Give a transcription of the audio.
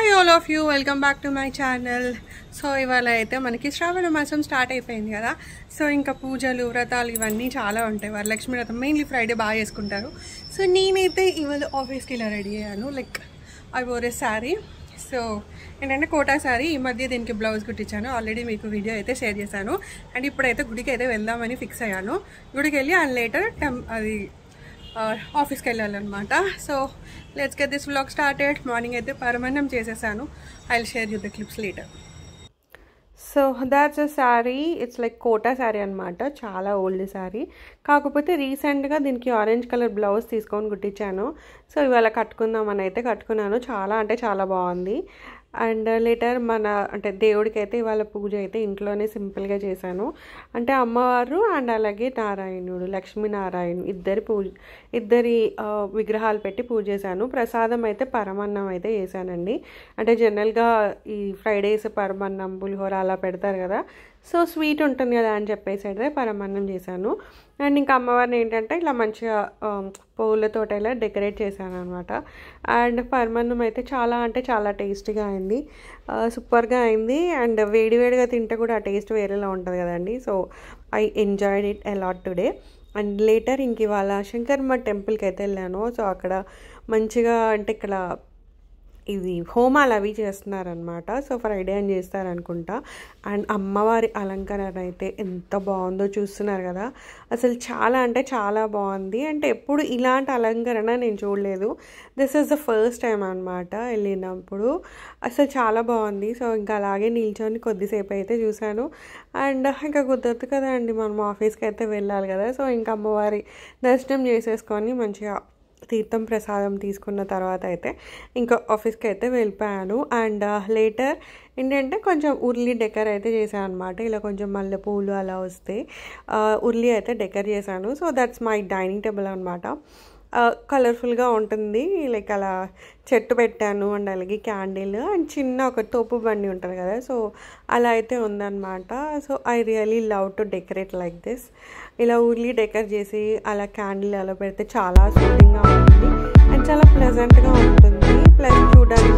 Hi all of you, welcome back to my channel. So ఇవాళ అయితే మనకి శ్రావణ మాసం స్టార్ట్ అయిపోయింది కదా. సో ఇంకా పూజలు వ్రతాలు ఇవన్నీ చాలా ఉంటాయి. వరలక్ష్మి వ్రతం మెయిన్లీ ఫ్రైడే బాగా చేసుకుంటారు. సో నేనైతే ఇవాళ ఆఫీస్కి ఇలా రెడీ అయ్యాను. Like I wore A sari. So ఏంటంటే కోటా శారీ, ఈ మధ్య దీనికి బ్లౌజ్ కుట్టించాను. ఆల్రెడీ మీకు వీడియో అయితే షేర్ చేశాను. అండ్ ఇప్పుడైతే గుడికి అయితే వెళ్దామని ఫిక్స్ అయ్యాను. గుడికి వెళ్ళి అండ్ లేటర్ అది ఆఫీస్కి వెళ్ళాలన్నమాట. So let's get this vlog started. Morning అయితే పరమాన్నం చేసేసాను. I will share you the clips later. So that's a sari. It's like Kota sari అనమాట. చాలా ఓల్డ్ శారీ. కాకపోతే రీసెంట్గా దీనికి ఆరెంజ్ కలర్ బ్లౌజ్ తీసుకొని కుట్టించాను. సో ఇవాళ కట్టుకుందామని అయితే కట్టుకున్నాను. చాలా అంటే చాలా బాగుంది. అండ్ లేటర్ మన అంటే దేవుడికి అయితే ఇవాళ పూజ అయితే ఇంట్లోనే సింపుల్గా చేశాను. అంటే అమ్మవారు అండ్ అలాగే నారాయణుడు, లక్ష్మీనారాయణ ఇద్దరి విగ్రహాలు పెట్టి పూజ చేశాను. ప్రసాదం అయితే పరమాన్నం అయితే చేశానండి. అంటే జనరల్గా ఈ ఫ్రైడేస్ పరమాన్నం పులిహోర అలా పెడతారు కదా. సో స్వీట్ ఉంటుంది కదా అని చెప్పేసి అయితే పరమాన్నం చేశాను. అండ్ ఇంకా అమ్మవారిని ఏంటంటే ఇలా మంచిగా పువ్వులతో ఇలా డెకరేట్ చేశాను అనమాట. అండ్ పరమాన్నం అయితే చాలా అంటే చాలా టేస్టీగా అయింది. సూపర్గా అయింది. అండ్ వేడివేడిగా తింటే కూడా ఆ టేస్ట్ వేరేలా ఉంటుంది కదండి. So I enjoyed it a lot today. And later ఇంక ఇవాళ శంకరమ్మ టెంపుల్కి అయితే వెళ్ళాను. సో అక్కడ మంచిగా అంటే ఇక్కడ ఇది హోమాలు అవి చేస్తున్నారనమాట. సో ఫ్రైడే అని చేస్తారనుకుంటా. అండ్ అమ్మవారి అలంకరణ అయితే ఎంత బాగుందో చూస్తున్నారు కదా. అసలు చాలా అంటే చాలా బాగుంది. అంటే ఎప్పుడు ఇలాంటి అలంకరణ నేను చూడలేదు. This is the first time అనమాట వెళ్ళినప్పుడు. అసలు చాలా బాగుంది. సో ఇంకా అలాగే నిల్చొని కొద్దిసేపు అయితే చూశాను. అండ్ ఇంకా కుదరదు కదా అండి, మనం ఆఫీస్కి అయితే వెళ్ళాలి కదా. సో ఇంకా అమ్మవారి దర్శనం చేసేసుకొని మంచిగా తీర్థం ప్రసాదం తీసుకున్న తర్వాత అయితే ఇంకా ఆఫీస్కి అయితే వెళ్ళిపోయాను. అండ్ లేటర్ ఏంటంటే కొంచెం ఉర్లీ డెకర్ అయితే చేశాను అనమాట. ఇలా కొంచెం మల్లెపూలు అలా వస్తే ఉర్లీ అయితే డెకర్ చేశాను. So that's my dining table అనమాట. కలర్ఫుల్గా ఉంటుంది. లైక్ అలా చెట్టు పెట్టాను. అండ్ అలాగే క్యాండిల్ అండ్ చిన్న ఒక తోపు బండి ఉంటుంది కదా. సో అలా అయితే ఉందన్నమాట. So I really love to decorate like this. ఇలా ఊర్లీ డెకర్ చేసి అలా క్యాండిల్ అలా పెడితే చాలా సూటింగ్గా ఉంటుంది అండ్ చాలా ప్లెజెంట్గా ఉంటుంది. ప్లస్ చూడడానికి